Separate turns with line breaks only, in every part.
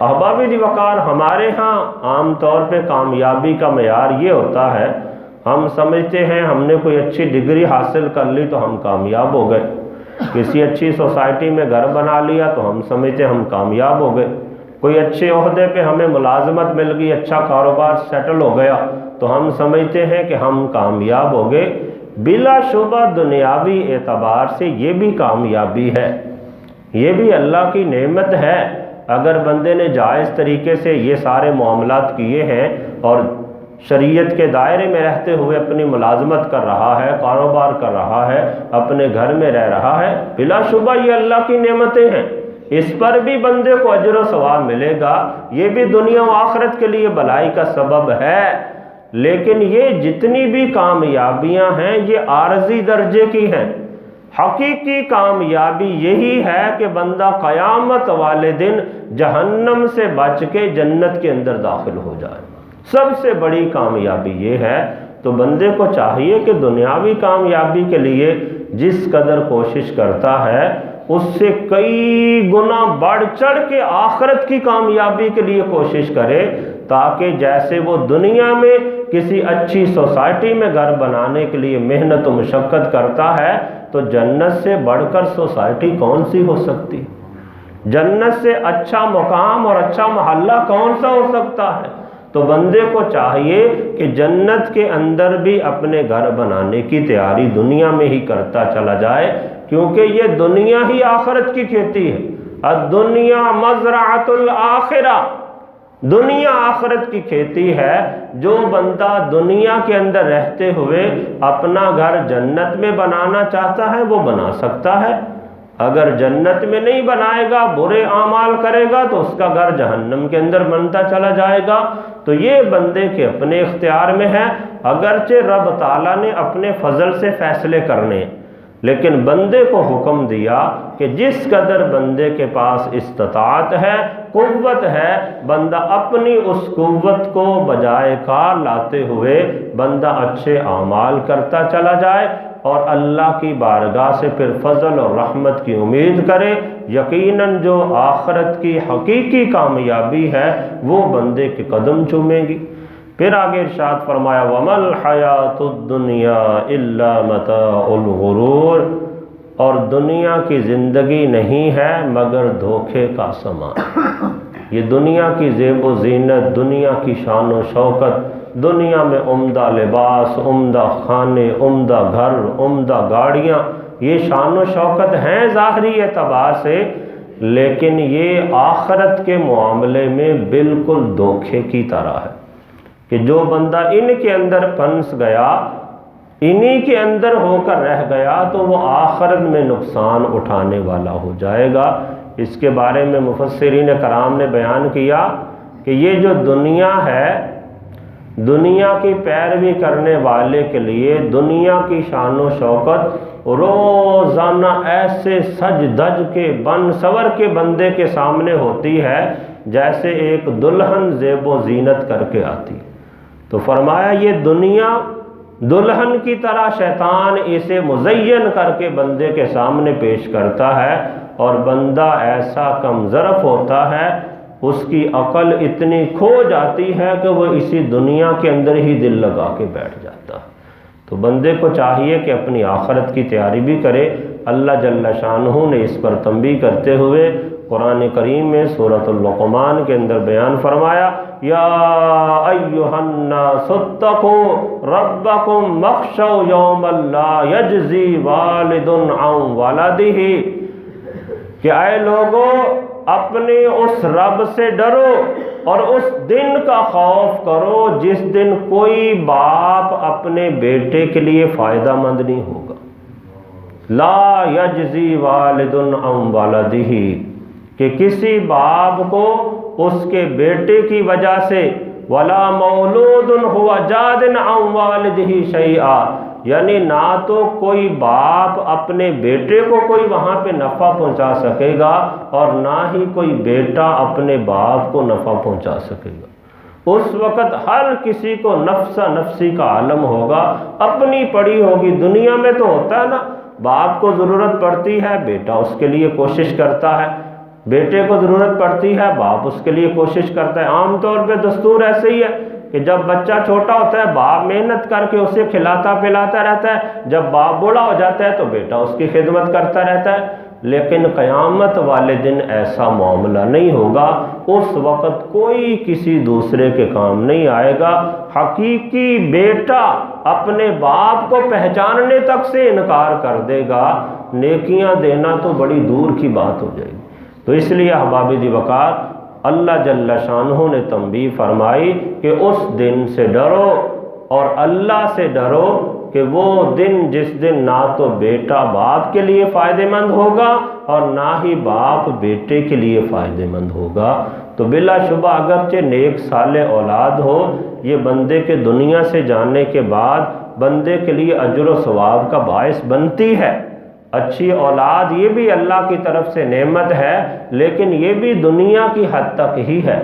احباب دی وقار، ہمارے ہاں عام طور پہ کامیابی کا معیار یہ ہوتا ہے، ہم سمجھتے ہیں ہم نے کوئی اچھی ڈگری حاصل کر لی تو ہم کامیاب ہو گئے، کسی اچھی سوسائٹی میں گھر بنا لیا تو ہم سمجھتے ہم کامیاب ہو گئے، کوئی اچھے عہدے پہ ہمیں ملازمت مل گئی، اچھا کاروبار سیٹل ہو گیا تو ہم سمجھتے ہیں کہ ہم کامیاب ہو گئے۔ بلا شبہ دنیاوی اعتبار سے یہ بھی کامیابی ہے، یہ بھی اللہ کی نعمت ہے۔ اگر بندے نے جائز طریقے سے یہ سارے معاملات کیے ہیں اور شریعت کے دائرے میں رہتے ہوئے اپنی ملازمت کر رہا ہے، کاروبار کر رہا ہے، اپنے گھر میں رہ رہا ہے، بلا شبہ یہ اللہ کی نعمتیں ہیں، اس پر بھی بندے کو اجر و ثواب ملے گا، یہ بھی دنیا و آخرت کے لیے بھلائی کا سبب ہے۔ لیکن یہ جتنی بھی کامیابیاں ہیں یہ عارضی درجے کی ہیں، حقیقی کامیابی یہی ہے کہ بندہ قیامت والے دن جہنم سے بچ کے جنت کے اندر داخل ہو جائے، سب سے بڑی کامیابی یہ ہے۔ تو بندے کو چاہیے کہ دنیاوی کامیابی کے لیے جس قدر کوشش کرتا ہے اس سے کئی گنا بڑھ چڑھ کے آخرت کی کامیابی کے لیے کوشش کرے، تاکہ جیسے وہ دنیا میں کسی اچھی سوسائٹی میں گھر بنانے کے لیے محنت و مشقت کرتا ہے تو جنت سے بڑھ کر سوسائٹی کون سی ہو سکتی، جنت سے اچھا مقام اور اچھا محلہ کون سا ہو سکتا ہے۔ تو بندے کو چاہیے کہ جنت کے اندر بھی اپنے گھر بنانے کی تیاری دنیا میں ہی کرتا چلا جائے، کیونکہ یہ دنیا ہی آخرت کی کھیتی ہے۔ الدنیا مزرعۃ الآخرہ، دنیا آخرت کی کھیتی ہے۔ جو بندہ دنیا کے اندر رہتے ہوئے اپنا گھر جنت میں بنانا چاہتا ہے وہ بنا سکتا ہے، اگر جنت میں نہیں بنائے گا، برے اعمال کرے گا تو اس کا گھر جہنم کے اندر بنتا چلا جائے گا۔ تو یہ بندے کے اپنے اختیار میں ہے، اگرچہ رب تعالیٰ نے اپنے فضل سے فیصلے کرنے، لیکن بندے کو حکم دیا کہ جس قدر بندے کے پاس استطاعت ہے، قوت ہے، بندہ اپنی اس قوت کو بجائے کار لاتے ہوئے بندہ اچھے اعمال کرتا چلا جائے اور اللہ کی بارگاہ سے پھر فضل اور رحمت کی امید کرے۔ یقیناً جو آخرت کی حقیقی کامیابی ہے وہ بندے کے قدم چومے گی۔ پھر آگے ارشاد فرمایا وَمَا الْحَيَاةُ الدُّنْيَا إِلَّا مَتَاعُ الْغُرُورِ، اور دنیا کی زندگی نہیں ہے مگر دھوکے کا سامان۔ یہ دنیا کی زیب و زینت، دنیا کی شان و شوکت، دنیا میں عمدہ لباس، عمدہ کھانے، عمدہ گھر، عمدہ گاڑیاں، یہ شان و شوکت ہیں ظاہری اعتبار سے، لیکن یہ آخرت کے معاملے میں بالکل دھوکے کی طرح ہے کہ جو بندہ ان کے اندر پھنس گیا، انہی کے اندر ہو کر رہ گیا تو وہ آخرت میں نقصان اٹھانے والا ہو جائے گا۔ اس کے بارے میں مفسرین کرام نے بیان کیا کہ یہ جو دنیا ہے، دنیا کی پیروی کرنے والے کے لیے دنیا کی شان و شوکت روزانہ ایسے سج دج کے بن سور کے بندے کے سامنے ہوتی ہے جیسے ایک دلہن زیب و زینت کر کے آتی۔ تو فرمایا یہ دنیا دلہن کی طرح شیطان اسے مزین کر کے بندے کے سامنے پیش کرتا ہے، اور بندہ ایسا کم ظرف ہوتا ہے، اس کی عقل اتنی کھو جاتی ہے کہ وہ اسی دنیا کے اندر ہی دل لگا کے بیٹھ جاتا ہے۔ تو بندے کو چاہیے کہ اپنی آخرت کی تیاری بھی کرے۔ اللہ جل شانہ نے اس پر تنبیہ کرتے ہوئے قرآن کریم میں سورۃ اللقمان کے اندر بیان فرمایا یا ایھا الناس اتقوا ربکم واخشوا یوما لا یجزی والد عن ولدہ، کہ اے لوگو اپنے اس رب سے ڈرو اور اس دن کا خوف کرو جس دن کوئی باپ اپنے بیٹے کے لیے فائدہ مند نہیں ہوگا۔ لا یجزی والد عن ولدہ، کہ کسی باپ کو اس کے بیٹے کی وجہ سے ولا مولود هو جاد عن والدہ شیئا، یعنی نہ تو کوئی باپ اپنے بیٹے کو کوئی وہاں پہ نفع پہنچا سکے گا اور نہ ہی کوئی بیٹا اپنے باپ کو نفع پہنچا سکے گا۔ اس وقت ہر کسی کو نفسا نفسی کا عالم ہوگا، اپنی پڑی ہوگی۔ دنیا میں تو ہوتا ہے نا، باپ کو ضرورت پڑتی ہے، بیٹا اس کے لیے کوشش کرتا ہے، بیٹے کو ضرورت پڑتی ہے، باپ اس کے لیے کوشش کرتا ہے۔ عام طور پہ دستور ایسے ہی ہے کہ جب بچہ چھوٹا ہوتا ہے باپ محنت کر کے اسے کھلاتا پلاتا رہتا ہے، جب باپ بوڑھا ہو جاتا ہے تو بیٹا اس کی خدمت کرتا رہتا ہے۔ لیکن قیامت والے دن ایسا معاملہ نہیں ہوگا، اس وقت کوئی کسی دوسرے کے کام نہیں آئے گا۔ حقیقی بیٹا اپنے باپ کو پہچاننے تک سے انکار کر دے گا، نیکیاں دینا تو بڑی دور کی بات ہو جائے گی۔ تو اس لیے احباب دی وقار اللہ جل شانہ نے تنبیہ فرمائی کہ اس دن سے ڈرو اور اللہ سے ڈرو کہ وہ دن جس دن نہ تو بیٹا باپ کے لیے فائدہ مند ہوگا اور نہ ہی باپ بیٹے کے لیے فائدہ مند ہوگا۔ تو بلا شبہ اگرچہ نیک صالح اولاد ہو، یہ بندے کے دنیا سے جانے کے بعد بندے کے لیے اجر و ثواب کا باعث بنتی ہے۔ اچھی اولاد یہ بھی اللہ کی طرف سے نعمت ہے، لیکن یہ بھی دنیا کی حد تک ہی ہے۔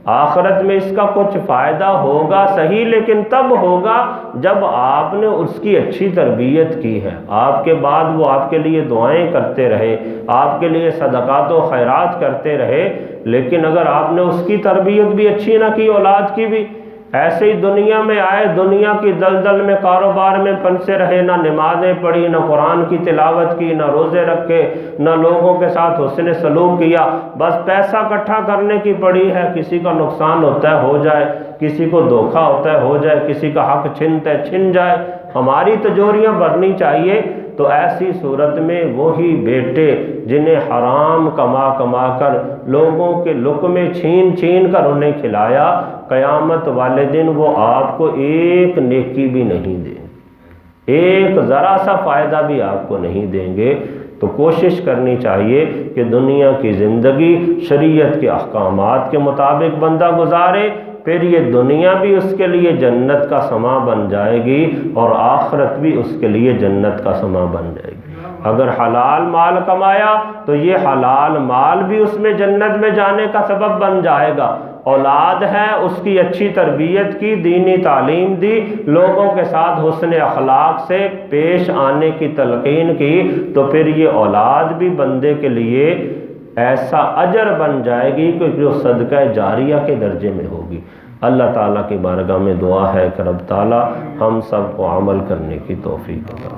آخرت میں اس کا کچھ فائدہ ہوگا صحیح، لیکن تب ہوگا جب آپ نے اس کی اچھی تربیت کی ہے، آپ کے بعد وہ آپ کے لیے دعائیں کرتے رہے، آپ کے لیے صدقات و خیرات کرتے رہے، لیکن اگر آپ نے اس کی تربیت بھی اچھی نہ کی، اولاد کی بھی، ایسے ہی دنیا میں آئے، دنیا کی دلدل میں کاروبار میں پھنسے رہے، نہ نمازیں پڑھی، نہ قرآن کی تلاوت کی، نہ روزے رکھے، نہ لوگوں کے ساتھ حسن سلوک کیا، بس پیسہ اکٹھا کرنے کی پڑی ہے، کسی کا نقصان ہوتا ہے ہو جائے، کسی کو دھوکہ ہوتا ہے ہو جائے، کسی کا حق چھنتا ہے چھن جائے، ہماری تجوریاں بھرنی چاہیے۔ تو ایسی صورت میں وہی بیٹے جنہیں حرام کما کما کر لوگوں کے لقمے چھین چھین کر انہیں کھلایا، قیامت والے دن وہ آپ کو ایک نیکی بھی نہیں دیں گے، ایک ذرا سا فائدہ بھی آپ کو نہیں دیں گے۔ تو کوشش کرنی چاہیے کہ دنیا کی زندگی شریعت کے احکامات کے مطابق بندہ گزارے، پھر یہ دنیا بھی اس کے لیے جنت کا سما بن جائے گی اور آخرت بھی اس کے لیے جنت کا سما بن جائے گی۔ اگر حلال مال کمایا تو یہ حلال مال بھی اس میں جنت میں جانے کا سبب بن جائے گا۔ اولاد ہے، اس کی اچھی تربیت کی، دینی تعلیم دی، لوگوں کے ساتھ حسن اخلاق سے پیش آنے کی تلقین کی، تو پھر یہ اولاد بھی بندے کے لیے ایسا اجر بن جائے گی کہ جو صدقہ جاریہ کے درجے میں ہوگی۔ اللہ تعالیٰ کی بارگاہ میں دعا ہے کہ رب تعالیٰ ہم سب کو عمل کرنے کی توفیق عطا